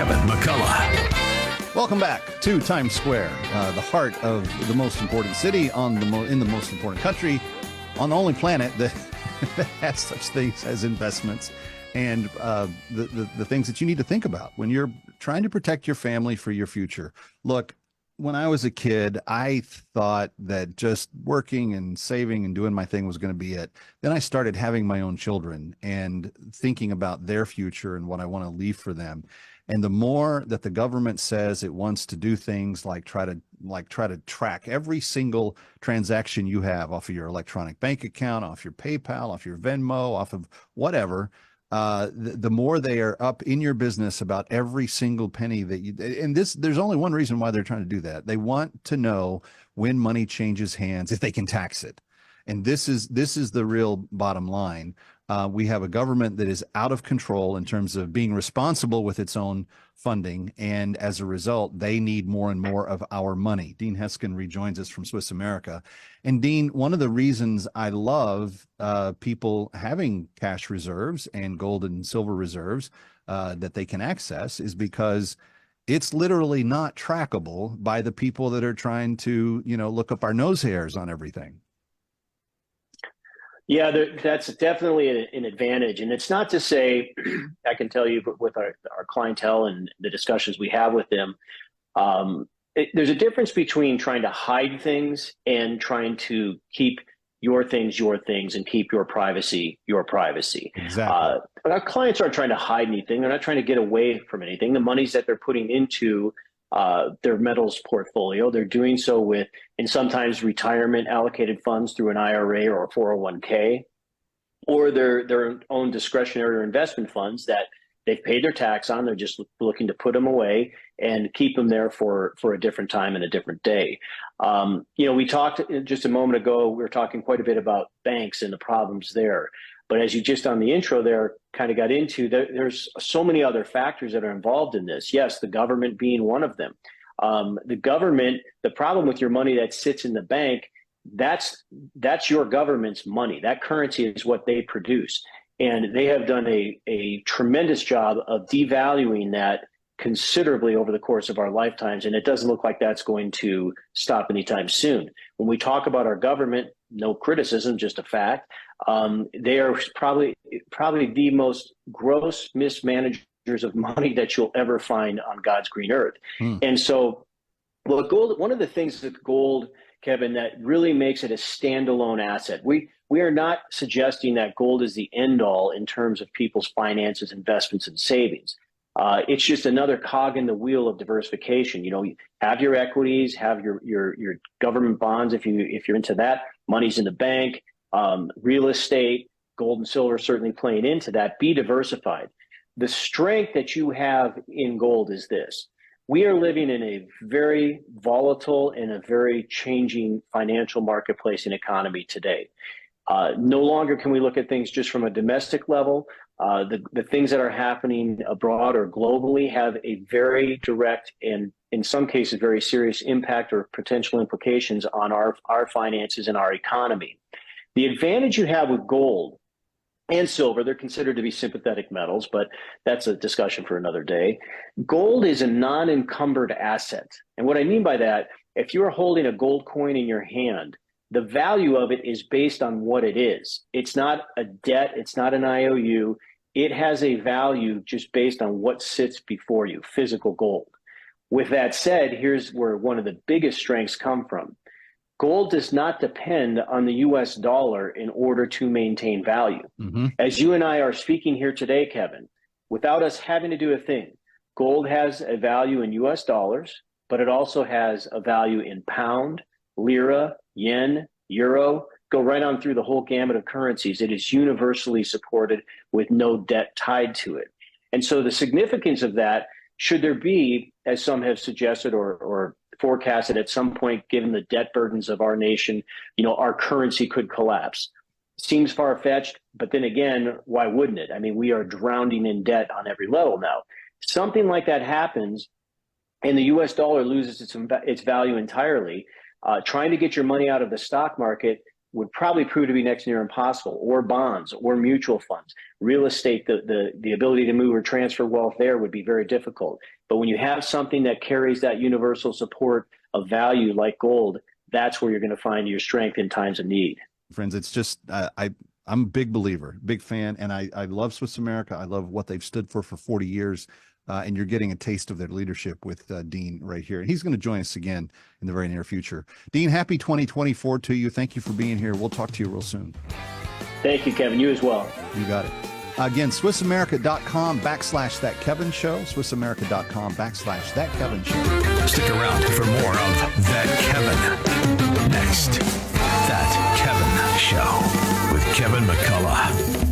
Kevin McCullough. Welcome back to Times Square, the heart of the most important city in the most important country, on the only planet that has such things as investments and the things that you need to think about when you're trying to protect your family for your future. Look, when I was a kid, I thought that just working and saving and doing my thing was going to be it. Then I started having my own children and thinking about their future and what I want to leave for them. And the more that the government says it wants to do things like try to track every single transaction you have off of your electronic bank account, off your PayPal, off your Venmo, off of whatever, the more they are up in your business about every single penny that you, and there's only one reason why they're trying to do that. They want to know when money changes hands, if they can tax it. And this is the real bottom line. We have a government that is out of control in terms of being responsible with its own funding. And as a result, they need more and more of our money. Dean Heskin rejoins us from Swiss America. And Dean, one of the reasons I love people having cash reserves and gold and silver reserves that they can access is because it's literally not trackable by the people that are trying to, look up our nose hairs on everything. Yeah, that's definitely an advantage. And it's not to say, I can tell you with our clientele and the discussions we have with them, there's a difference between trying to hide things and trying to keep your things and keep your privacy. Exactly. Our clients aren't trying to hide anything. They're not trying to get away from anything. The monies that they're putting into their metals portfolio, they're doing so with, and sometimes retirement allocated funds through an IRA or a 401k, or their own discretionary or investment funds that they've paid their tax on. They're just looking to put them away and keep them there for a different time and a different day. We talked just a moment ago, we were talking quite a bit about banks and the problems there. But as you just on the intro there kind of got into, there's so many other factors that are involved in this. Yes, the government being one of them. The problem with your money that sits in the bank, that's your government's money. That currency is what they produce. And they have done a tremendous job of devaluing that considerably over the course of our lifetimes. And it doesn't look like that's going to stop anytime soon. When we talk about our government, no criticism, just a fact. They are probably the most gross mismanagers of money that you'll ever find on God's green earth. And so, one of the things with gold, Kevin, that really makes it a standalone asset. We are not suggesting that gold is the end all in terms of people's finances, investments, and savings. It's just another cog in the wheel of diversification. Have your equities, have your government bonds if you're into that. Money's in the bank, real estate, gold and silver certainly playing into that. Be diversified. The strength that you have in gold is this. We are living in a very volatile and a very changing financial marketplace and economy today. No longer can we look at things just from a domestic level. The things that are happening abroad or globally have a very direct and in some cases very serious impact or potential implications on our finances and our economy. The advantage you have with gold and silver, they're considered to be sympathetic metals, but that's a discussion for another day. Gold is a non-encumbered asset. And what I mean by that, if you're holding a gold coin in your hand, the value of it is based on what it is. It's not a debt. It's not an IOU. It has a value just based on what sits before you, physical gold. With that said, here's where one of the biggest strengths come from. Gold does not depend on the US dollar in order to maintain value. As you and I are speaking here today, Kevin, without us having to do a thing, gold has a value in US dollars, but it also has a value in pound, lira, yen, euro, go right on through the whole gamut of currencies. It is universally supported with no debt tied to it. And so the significance of that, should there be, as some have suggested or forecasted at some point, given the debt burdens of our nation, our currency could collapse. Seems far-fetched, but then again, why wouldn't it? I mean, we are drowning in debt on every level now. Something like that happens and the US dollar loses its value entirely. Trying to get your money out of the stock market would probably prove to be next near impossible, or bonds or mutual funds. Real estate, the ability to move or transfer wealth there would be very difficult. But when you have something that carries that universal support of value like gold, that's where you're going to find your strength in times of need. Friends, it's just, I'm a big believer, big fan, and I love Swiss America. I love what they've stood for 40 years. And you're getting a taste of their leadership with Dean right here. And he's going to join us again in the very near future. Dean, happy 2024 to you. Thank you for being here. We'll talk to you real soon. Thank you, Kevin. You as well. You got it. Again, SwissAmerica.com/That Kevin Show. SwissAmerica.com/That Kevin Show. Stick around for more of That Kevin. Next, That Kevin Show with Kevin McCullough.